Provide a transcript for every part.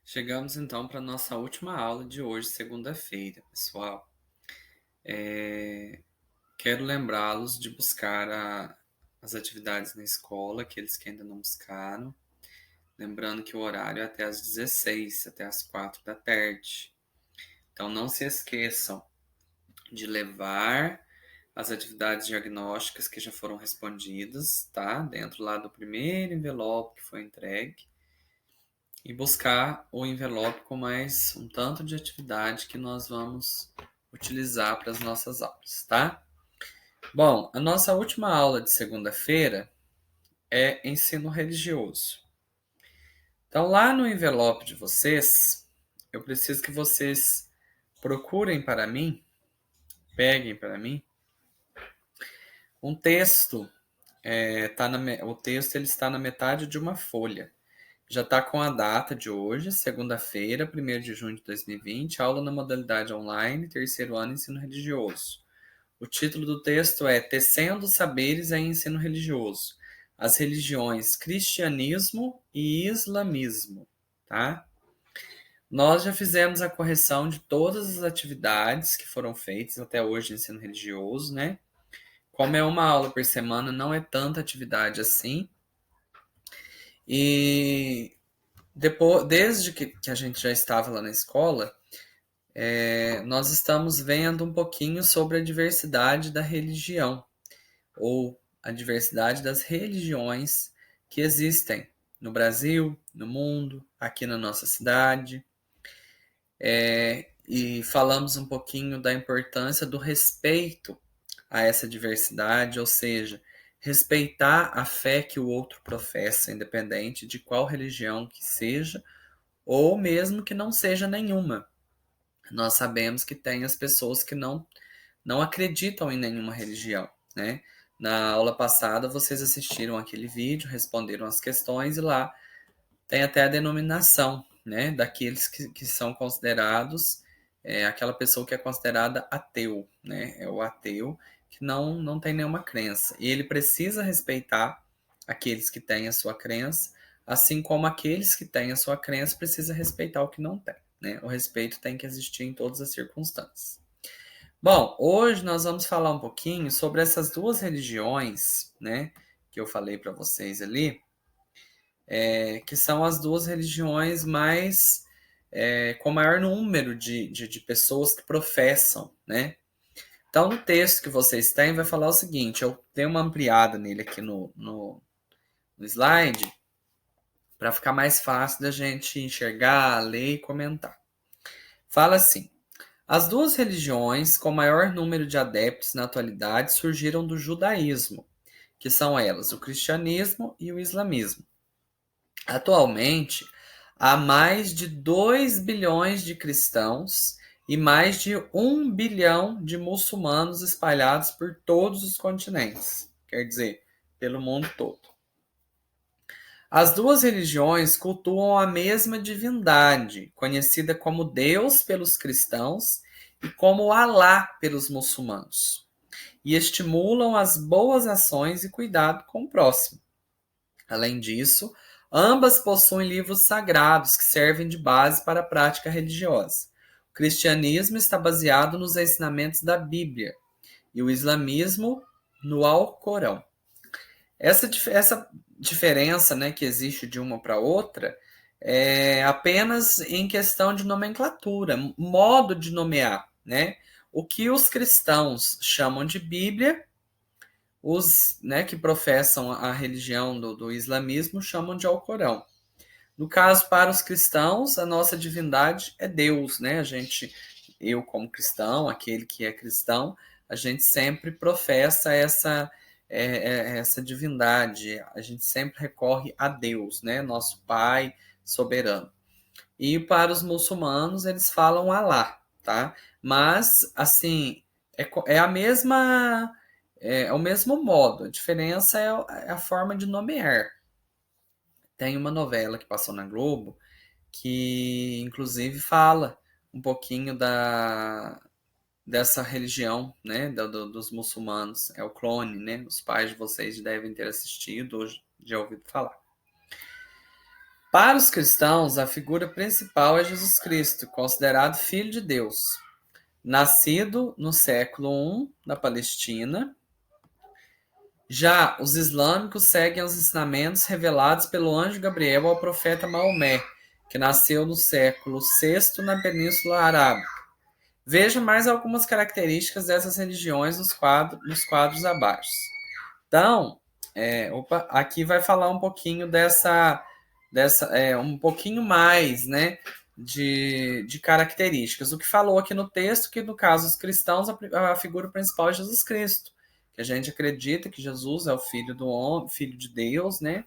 Chegamos então para a nossa última aula de hoje, segunda-feira, pessoal. Quero lembrá-los de buscar as atividades na escola, aqueles que ainda não buscaram. Lembrando que o horário é até às 16, até às 4 da tarde. Então não se esqueçam de levar as atividades diagnósticas que já foram respondidas, tá? Dentro lá do primeiro envelope que foi entregue. E buscar o envelope com mais um tanto de atividade que nós vamos utilizar para as nossas aulas, tá? Bom, a nossa última aula de segunda-feira é ensino religioso. Então, lá no envelope de vocês, eu preciso que vocês procurem para mim, peguem para mim, um texto. O texto ele está na metade de uma folha. Já está com a data de hoje, segunda-feira, 1º de junho de 2020, aula na modalidade online, terceiro ano, ensino religioso. O título do texto é Tecendo Saberes em Ensino Religioso, as religiões cristianismo e islamismo, tá? Nós já fizemos a correção de todas as atividades que foram feitas até hoje em ensino religioso, né? Como é uma aula por semana, não é tanta atividade assim. E depois, desde que a gente já estava lá na escola, nós estamos vendo um pouquinho sobre a diversidade da religião, ou a diversidade das religiões que existem no Brasil, no mundo, aqui na nossa cidade. E falamos um pouquinho da importância do respeito a essa diversidade, ou seja, respeitar a fé que o outro professa, independente de qual religião que seja, ou mesmo que não seja nenhuma. Nós sabemos que tem as pessoas que não acreditam em nenhuma religião, né? Na aula passada, vocês assistiram aquele vídeo, responderam as questões e lá tem até a denominação, né? Daqueles que são considerados, aquela pessoa que é considerada ateu, né? É o ateu que não tem nenhuma crença. E ele precisa respeitar aqueles que têm a sua crença, assim como aqueles que têm a sua crença precisam respeitar o que não tem, né? O respeito tem que existir em todas as circunstâncias. Bom, hoje nós vamos falar um pouquinho sobre essas duas religiões, né, que eu falei para vocês ali, que são as duas religiões mais com maior número de pessoas que professam, né? Então, no texto que vocês têm, vai falar o seguinte: eu dei uma ampliada nele aqui no slide, para ficar mais fácil da gente enxergar, ler e comentar. Fala assim: as duas religiões com maior número de adeptos na atualidade surgiram do judaísmo, que são elas o cristianismo e o islamismo. Atualmente, há mais de 2 bilhões de cristãos e mais de 1 bilhão de muçulmanos espalhados por todos os continentes, quer dizer, pelo mundo todo. As duas religiões cultuam a mesma divindade, conhecida como Deus pelos cristãos e como Alá pelos muçulmanos, e estimulam as boas ações e cuidado com o próximo. Além disso, ambas possuem livros sagrados que servem de base para a prática religiosa. O cristianismo está baseado nos ensinamentos da Bíblia e o islamismo no Alcorão. Essa diferença, né, que existe de uma para outra é apenas em questão de nomenclatura, modo de nomear, né? O que os cristãos chamam de Bíblia, os, né, que professam a religião do islamismo chamam de Alcorão. No caso, para os cristãos, a nossa divindade é Deus, né? Eu como cristão, aquele que é cristão, a gente sempre professa essa divindade, a gente sempre recorre a Deus, né? Nosso Pai soberano. E para os muçulmanos, eles falam Alá, tá? Mas, assim, é a mesma, é o mesmo modo, a diferença é a forma de nomear. Tem uma novela que passou na Globo que, inclusive, fala um pouquinho dessa religião, né, dos muçulmanos. É o Clone, né? Os pais de vocês devem ter assistido ou já ouvido falar. Para os cristãos, a figura principal é Jesus Cristo, considerado Filho de Deus, nascido no século I na Palestina. Já os islâmicos seguem os ensinamentos revelados pelo anjo Gabriel ao profeta Maomé, que nasceu no século VI na Península Arábica. Veja mais algumas características dessas religiões nos quadros abaixo. Então, aqui vai falar um pouquinho um pouquinho mais, né, de características. O que falou aqui no texto, que no caso dos cristãos, a figura principal é Jesus Cristo, que a gente acredita que Jesus é o Filho do homem, Filho de Deus, né,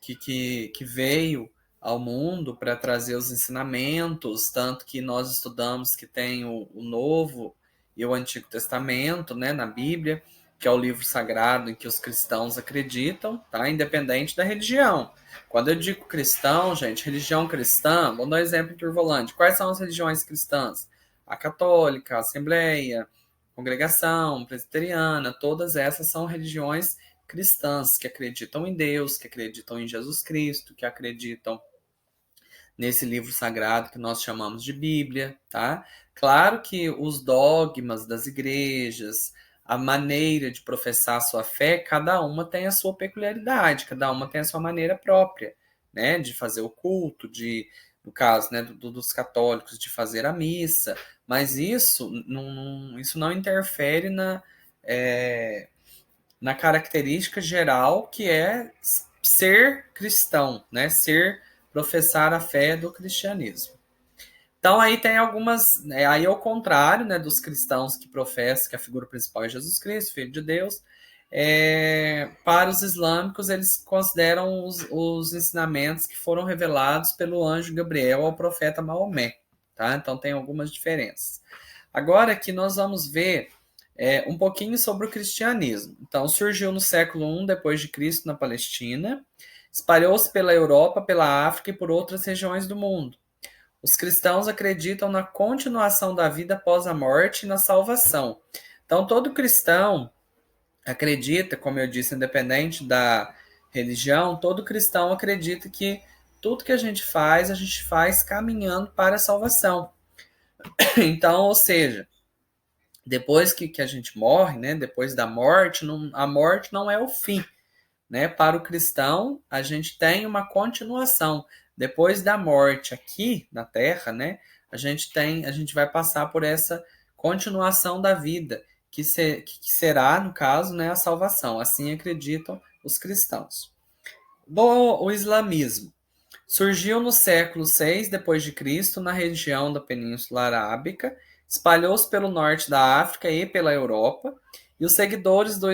que veio ao mundo para trazer os ensinamentos, tanto que nós estudamos que tem o Novo e o Antigo Testamento, né, na Bíblia, que é o livro sagrado em que os cristãos acreditam, tá? Independente da religião. Quando eu digo cristão, gente, religião cristã, vou dar um exemplo em Turvolândia. Quais são as religiões cristãs? A católica, a assembleia, congregação, presbiteriana, todas essas são religiões cristãs que acreditam em Deus, que acreditam em Jesus Cristo, que acreditam nesse livro sagrado que nós chamamos de Bíblia, tá? Claro que os dogmas das igrejas, a maneira de professar a sua fé, cada uma tem a sua peculiaridade, cada uma tem a sua maneira própria, né? De fazer o culto, no caso, né, dos católicos, de fazer a missa, mas isso não interfere na característica geral que é ser cristão, né? Professar a fé do cristianismo. Então aí tem algumas, aí é o contrário, né, dos cristãos que professam que a figura principal é Jesus Cristo, Filho de Deus. Para os islâmicos, eles consideram os ensinamentos que foram revelados pelo anjo Gabriel ao profeta Maomé, tá? Então tem algumas diferenças. Agora aqui nós vamos ver um pouquinho sobre o cristianismo. Então surgiu no século I depois de Cristo na Palestina, espalhou-se pela Europa, pela África e por outras regiões do mundo. Os cristãos acreditam na continuação da vida após a morte e na salvação. Então, todo cristão acredita, como eu disse, independente da religião, todo cristão acredita que tudo que a gente faz caminhando para a salvação. Então, ou seja, depois que a gente morre, né, depois da morte, a morte não é o fim. Né? Para o cristão, a gente tem uma continuação. Depois da morte aqui na Terra, né, a gente vai passar por essa continuação da vida, que será, no caso, né, a salvação. Assim acreditam os cristãos. O islamismo surgiu no século VI depois de Cristo na região da Península Arábica, espalhou-se pelo norte da África e pela Europa, e os seguidores do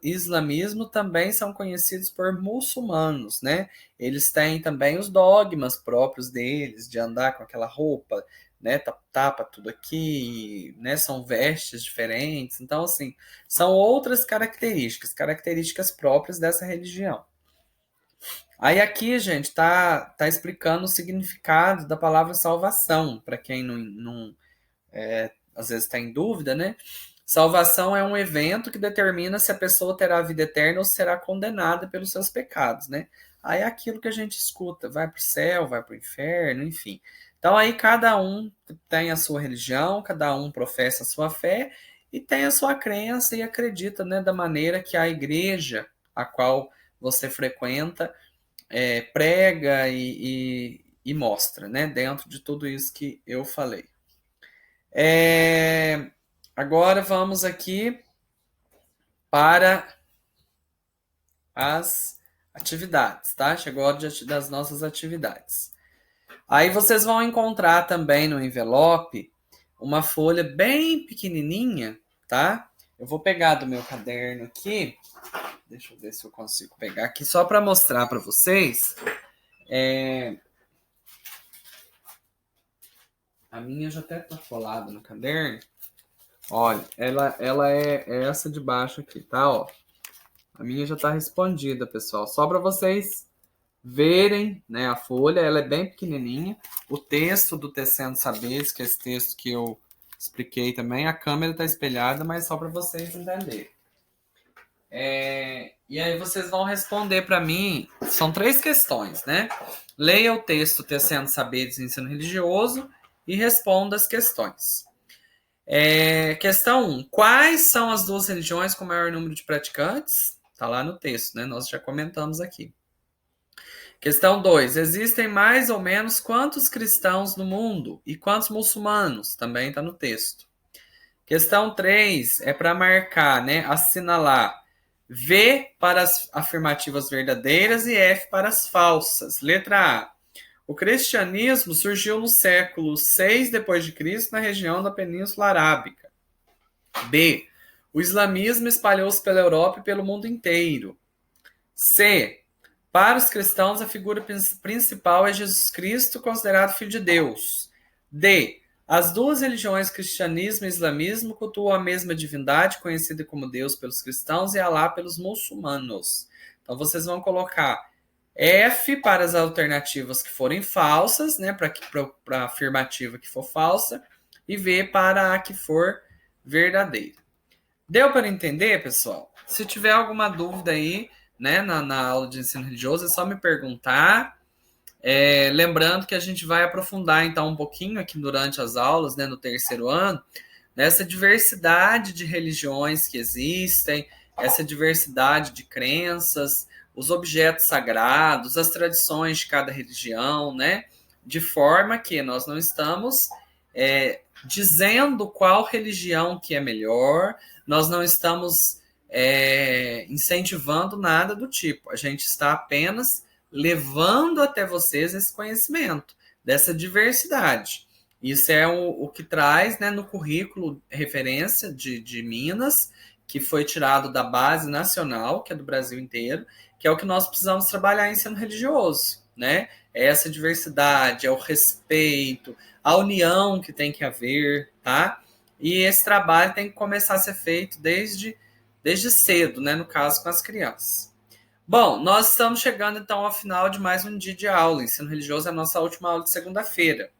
islamismo também são conhecidos por muçulmanos, né? Eles têm também os dogmas próprios deles, de andar com aquela roupa, né? Tapa tudo aqui, né? São vestes diferentes. Então, assim, são outras características próprias dessa religião. Aí aqui, gente, tá explicando o significado da palavra salvação, para quem às vezes está em dúvida, né? Salvação é um evento que determina se a pessoa terá a vida eterna ou será condenada pelos seus pecados, né? Aí é aquilo que a gente escuta, vai para o céu, vai para o inferno, enfim. Então aí cada um tem a sua religião, cada um professa a sua fé e tem a sua crença e acredita, né, da maneira que a igreja a qual você frequenta prega e mostra, né, dentro de tudo isso que eu falei. Agora vamos aqui para as atividades, tá? Chegou a hora das nossas atividades. Aí vocês vão encontrar também no envelope uma folha bem pequenininha, tá? Eu vou pegar do meu caderno aqui. Deixa eu ver se eu consigo pegar aqui só para mostrar para vocês. A minha já até tá colada no caderno. Olha, ela é essa de baixo aqui, tá? Ó, a minha já tá respondida, pessoal. Só para vocês verem, né, a folha, ela é bem pequenininha. O texto do Tecendo Saberes, que é esse texto que eu expliquei também, a câmera tá espelhada, mas só para vocês entenderem. E aí vocês vão responder para mim, são 3 questões, né? Leia o texto Tecendo Saberes e Ensino Religioso e responda as questões. Questão 1. Quais são as 2 religiões com maior número de praticantes? Está lá no texto, né? Nós já comentamos aqui. Questão 2. Existem mais ou menos quantos cristãos no mundo e quantos muçulmanos? Também está no texto. Questão 3 é para marcar, né? Assinalar V para as afirmativas verdadeiras e F para as falsas. Letra A. O cristianismo surgiu no século 6 depois de Cristo na região da Península Arábica. B. O islamismo espalhou-se pela Europa e pelo mundo inteiro. C. Para os cristãos, a figura principal é Jesus Cristo, considerado Filho de Deus. D. As 2 religiões, cristianismo e islamismo, cultuam a mesma divindade, conhecida como Deus pelos cristãos e Alá pelos muçulmanos. Então, vocês vão colocar F para as alternativas que forem falsas, né, para a afirmativa que for falsa, e V para a que for verdadeira. Deu para entender, pessoal? Se tiver alguma dúvida aí, né, na aula de ensino religioso, é só me perguntar. Lembrando que a gente vai aprofundar, então, um pouquinho aqui durante as aulas, né, no terceiro ano, nessa diversidade de religiões que existem, essa diversidade de crenças, os objetos sagrados, as tradições de cada religião, né? De forma que nós não estamos dizendo qual religião que é melhor, nós não estamos incentivando nada do tipo. A gente está apenas levando até vocês esse conhecimento dessa diversidade. Isso é o que traz, né, no currículo referência de Minas, que foi tirado da base nacional, que é do Brasil inteiro, que é o que nós precisamos trabalhar em ensino religioso, né? É essa diversidade, é o respeito, a união que tem que haver, tá? E esse trabalho tem que começar a ser feito desde cedo, né? No caso, com as crianças. Bom, nós estamos chegando então ao final de mais um dia de aula. Ensino religioso é a nossa última aula de segunda-feira.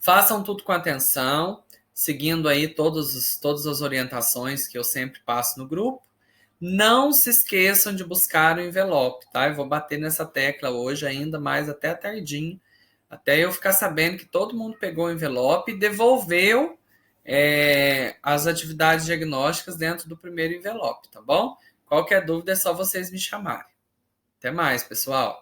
Façam tudo com atenção, seguindo aí todas as orientações que eu sempre passo no grupo. Não se esqueçam de buscar o envelope, tá? Eu vou bater nessa tecla hoje ainda mais até tardinho, até eu ficar sabendo que todo mundo pegou o envelope e devolveu as atividades diagnósticas dentro do primeiro envelope, tá bom? Qualquer dúvida é só vocês me chamarem. Até mais, pessoal!